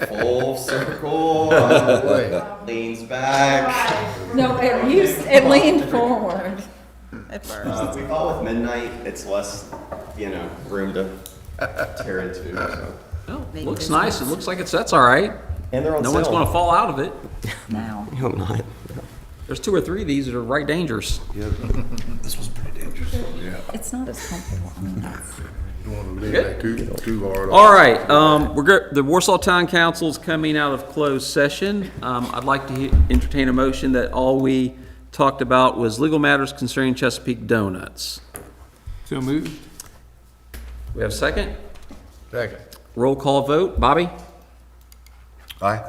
Full circle. Leans back. No, it leaned forward at first. We thought with midnight, it's less, room to tear into. So. Oh, looks nice. It looks like that's all right. And they're on No sale. one's going to fall out of it. Now. I hope not. There's 2 or 3 of these that are right dangerous. Yeah, this was pretty dangerous. Yeah. It's not as comfortable. I mean, that's, You don't want to leave that too hard. All right, the Warsaw Town Council is coming out of closed session. I'd like to entertain a motion that all we talked about was legal matters concerning Chesapeake Donuts. So moved. We have a second? Second. Roll call vote. Bobby? Aye.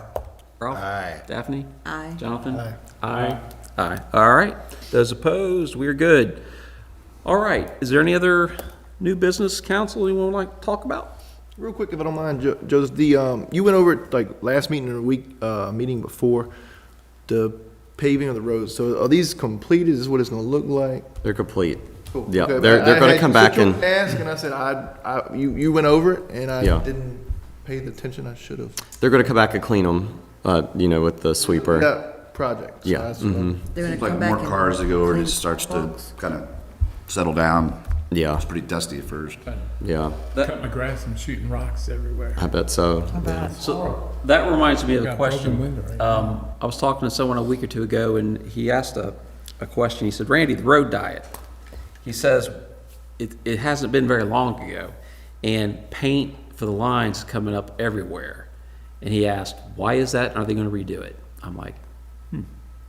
Ralph? Aye. Daphne? aye. Jonathan? Aye. Aye. Aye. All right. Those opposed, we're good. All right. Is there any other new business, council, you want to like talk about? Real quick, if I don't mind, Joseph, you went over it like last meeting or the week, meeting before, the paving of the roads. So are these completed? Is this what it's gonna look like? They're complete. Cool. Yeah, Okay, they're but going I to had come back you and ask, and I said, you went over it, and I Yeah. didn't pay the attention I should have. they're going to come back and clean them, with the sweeper. That project. So Yeah, that's what- They're gonna Seems like come back more and cars to go over, it clean just starts to bugs. kind of settle down. Yeah, It's pretty dusty at first. yeah, Cut my grass and shooting rocks everywhere. I bet so. So that reminds me of a Got broken question. window right now. I was talking to someone a week or two ago, and he asked a question. He said, Randy, the road diet. He says, it hasn't been very long ago, and paint for the lines is coming up everywhere. And he asked, why is that? Are they going to redo it? I'm like,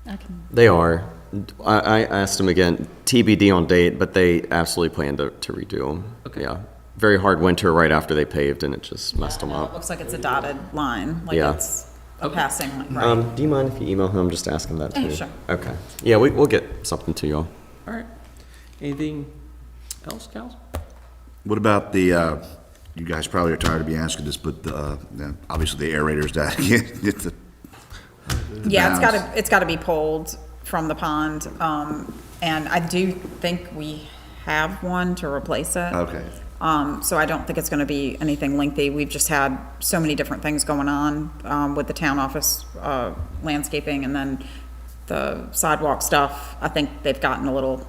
I can, They are. I asked them again, TBD on date, but they absolutely plan to redo them. Okay. Yeah. Very hard winter right after they paved, and it just messed them it up. looks like it's a dotted line, like Yeah. it's a Okay. passing line, right? Do you mind if you email him, just ask him that Yeah, too? sure. Okay. Yeah, we'll get something to y'all. all right. Anything else, council? What about the, you guys probably are tired of me asking this, but obviously the aerator's down again. It's Yeah, bounds. it's gotta be pulled from the pond, and I do think we have one to replace it. Okay. So I don't think it's gonna be anything lengthy. We've just had so many different things going on, with the town office, landscaping, and then the sidewalk stuff. I think they've gotten a little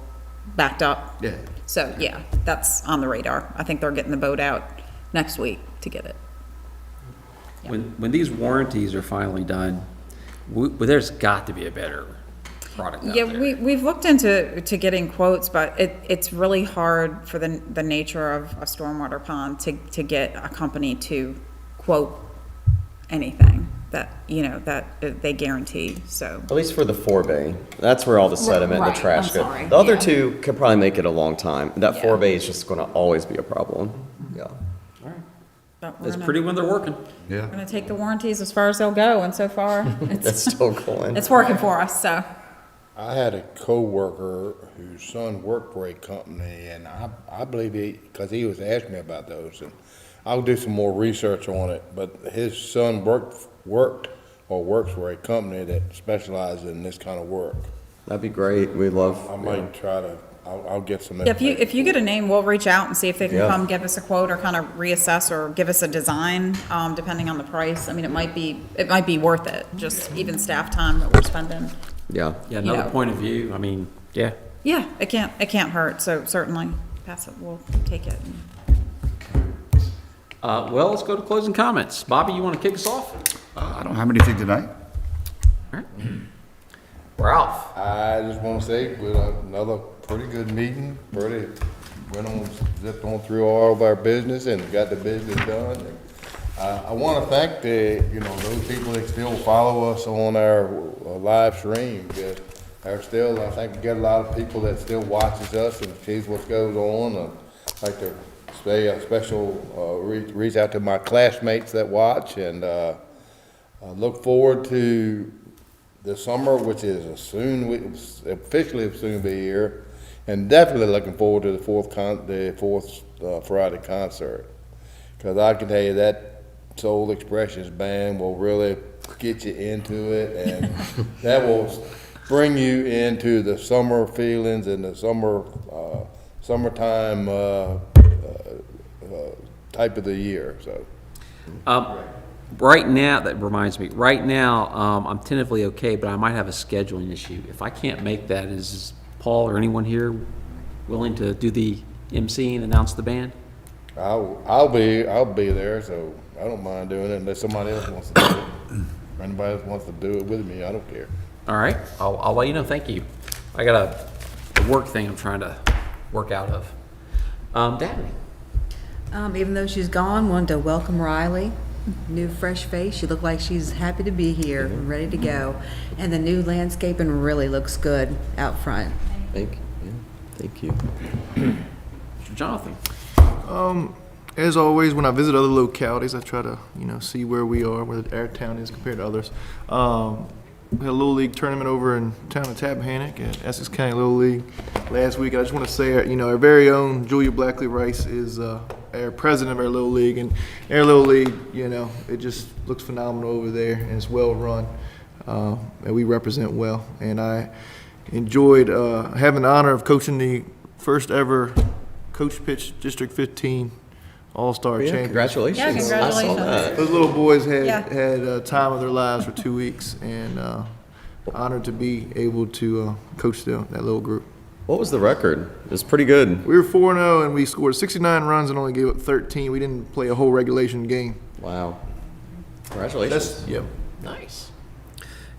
backed up. Yeah. So, yeah, that's on the radar. I think they're getting the boat out next week to get it. When these warranties are finally done, there's got to be a better product out Yeah, there. we've looked into getting quotes, but it's really hard for the nature of a stormwater pond to get a company to quote anything that, that they guarantee, so. At least for the 4-bay. That's where all the sediment and Right, the trash I'm goes. sorry, The other yeah. two could probably make it a long time. That Yeah. 4-bay is just going to always be a problem. Yeah. But we're It's gonna- pretty when they're working. Yeah. We're gonna take the warranties as far as they'll go, and so far, That's it's, still going. it's working for us, so. I had a coworker whose son worked for a company, and I believe because he was asking me about those, and I'll do some more research on it, but his son works for a company that specializes in this kind of work. That'd be great. We'd love. I might try to, I'll get some If you get a name, we'll reach out and see if they can Yeah. come give us a quote or kind of reassess or give us a design, depending on the price. I mean, it might be worth it, just even staff time that we're spending. Yeah. Yeah, another Yeah. point of view, I mean, yeah. Yeah, it can't hurt, so certainly, pass it, we'll take it. Well, let's go to closing comments. Bobby, you want to kick us off? I don't have anything tonight. All right. Ralph? I just want to say, we had another pretty good meeting, zipped on through all of our business and got the business done. I want to thank those people that still follow us on our live stream. I think we got a lot of people that still watches us and sees what goes on. I'd like to say a special, reach out to my classmates that watch, and I look forward to the summer, which is officially soon be here, and definitely looking forward to the fourth Friday concert, because I can tell you that Soul Expressions band will really get you into it, and that will bring you into the summer feelings and the summertime type of the year. So right now, that reminds me, right now, I'm tentatively okay, but I might have a scheduling issue. If I can't make that, is Paul or anyone here willing to do the MC and announce the band? I'll be there, so I don't mind doing it unless somebody else wants to do it. If anybody else wants to do it with me, I don't care. All right, I'll let you know, thank you. I got a work thing I'm trying to work out of. Dabney? Even though she's gone, wanted to welcome Riley, new fresh face. She looked like she's happy to be here, and ready to go. And the new landscaping really looks good out front. Thank you. Mr. Jonathan? As always, when I visit other localities, I try to, see where we are, where our town is compared to others. We had a Little League tournament over in town of Tappahannock at Essex County Little League last week. I just want to say, our very own Julia Blackley Rice is our president of our Little League, and our Little League, it just looks phenomenal over there, and it's well run, and we represent well. And I enjoyed having the honor of coaching the first ever Coach Pitch District 15 All-Star Yeah, Champions. congratulations. Yeah, congratulations. I saw that. Those little boys Yeah. had time of their lives for 2 weeks, and honored to be able to coach that little group. What was the record? It was pretty good. We were 4-0, and we scored 69 runs and only gave up 13. We didn't play a whole regulation game. Wow. Congratulations. Yep. Nice.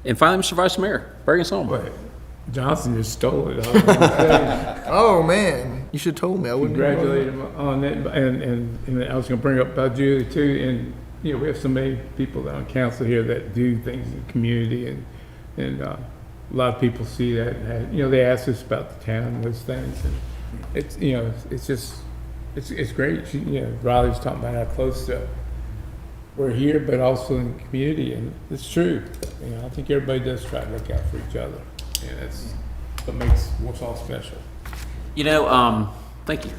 And finally, Mr. Vice Mayor, bring us home. But Johnson just stole it. I was gonna say, Oh man, you should have told me. I wouldn't. have congratulate him on that, and I was gonna bring up about Julie too, and, we have so many people on council here that do things in the community, and a lot of people see that, and, they ask us about the town and those things, and it's, it's just, it's great. Riley was talking about how close we're here, but also in the community, and it's true. I think everybody does try to look out for each other, and that's what makes Warsaw special. Thank you.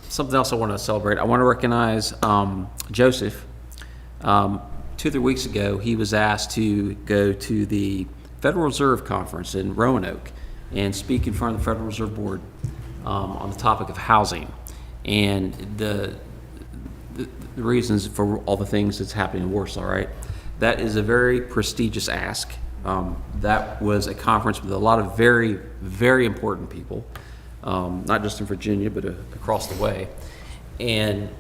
Something else I want to celebrate. I want to recognize Joseph. 2 or 3 weeks ago, he was asked to go to the Federal Reserve Conference in Roanoke and speak in front of the Federal Reserve Board on the topic of housing and the reasons for all the things that's happening in Warsaw, right? That is a very prestigious ask. That was a conference with a lot of very, very important people, not just in Virginia, but across the way. And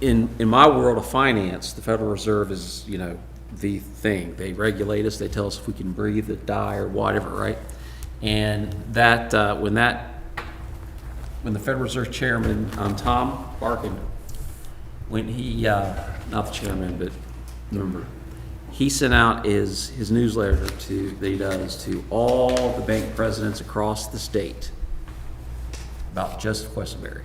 in my world of finance, the Federal Reserve is, the thing. They regulate us. They tell us if we can breathe or die or whatever, right? And that when the Federal Reserve Chairman, Tom Barkin, when he, not the chairman, but the member, he sent out his newsletter that he does to all the bank presidents across the state about Joseph Questenberry.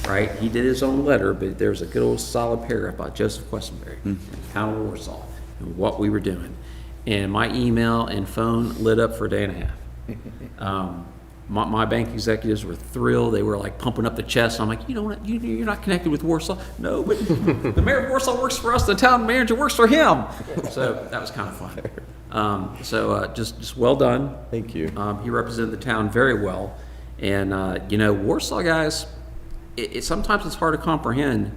Right? He did his own letter, but there's a good old solid paragraph about Joseph Questenberry and the town of Warsaw and what we were doing. And my email and phone lit up for a day and a half. My bank executives were thrilled. They were like pumping up the chest. I'm like, you're not connected with Warsaw. No, but the mayor of Warsaw works for us. The town manager works for him. So that was kind of fun. Just well done. Thank you. He represented the town very well. And, Warsaw guys, sometimes it's hard to comprehend,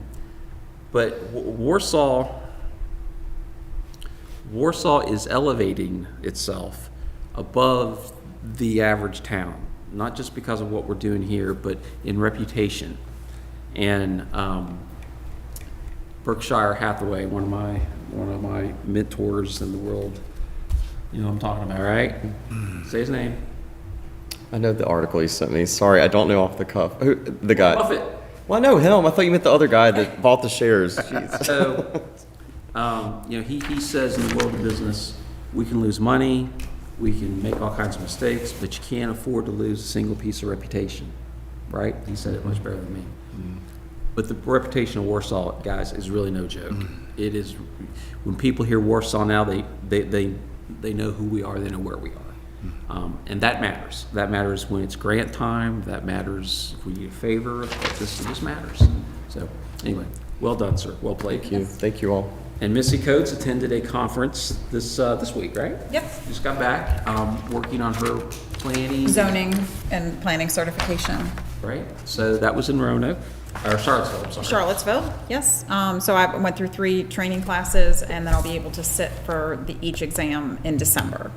but Warsaw is elevating itself above the average town, not just because of what we're doing here, but in reputation. And Berkshire Hathaway, one of my mentors in the world, you know what I'm talking about, right? Say his name. I know the article you sent me. Sorry, I don't know off the cuff. Who, the guy? Buffett. Well, I know him. I thought you meant the other guy that bought the shares. Jeez. So, he says in the world of business, we can lose money, we can make all kinds of mistakes, but you can't afford to lose a single piece of reputation, right? He said it much better than me. But the reputation of Warsaw, guys, is really no joke. It is, when people hear Warsaw now, they know who we are, they know where we are. And that matters. That matters when it's grant time. That matters if we need a favor. This matters. So anyway, well done, sir. Well played. Thank you. Thank you all. And Missy Coates attended a conference this week, right? Yep. Just got back, working on her planning. Zoning and planning certification. Right. So that was in Roanoke. Or Charlottesville, I'm sorry. Charlottesville, yes. So I went through 3 training classes, and then I'll be able to sit for each exam in December.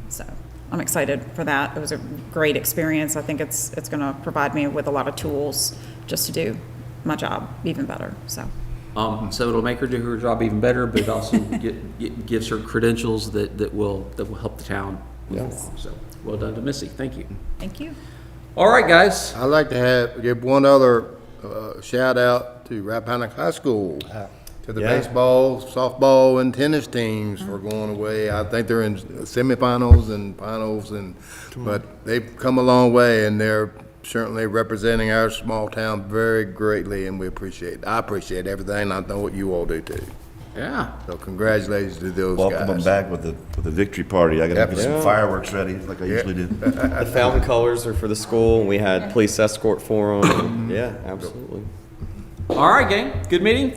So I'm excited for that. It was a great experience. I think it's going to provide me with a lot of tools just to do my job even better, so. So it'll make her do her job even better, but it also gives her credentials that will help the town move along. So, well done to Missy, thank you. Thank you. All right, guys. I'd like to give one other shout out to Rappahannock High School, to the Yeah. baseball, softball, and tennis teams for going away. I think they're in semifinals and finals, but they've come a long way, and they're certainly representing our small town very greatly, and I appreciate everything. I know what you all do too. Yeah. So congratulations to those guys. Welcome them back with a victory party. I gotta get some fireworks ready like I usually do. The fountain colors are for the school. We had police escort for them. Yeah, absolutely. All right, gang. Good meeting.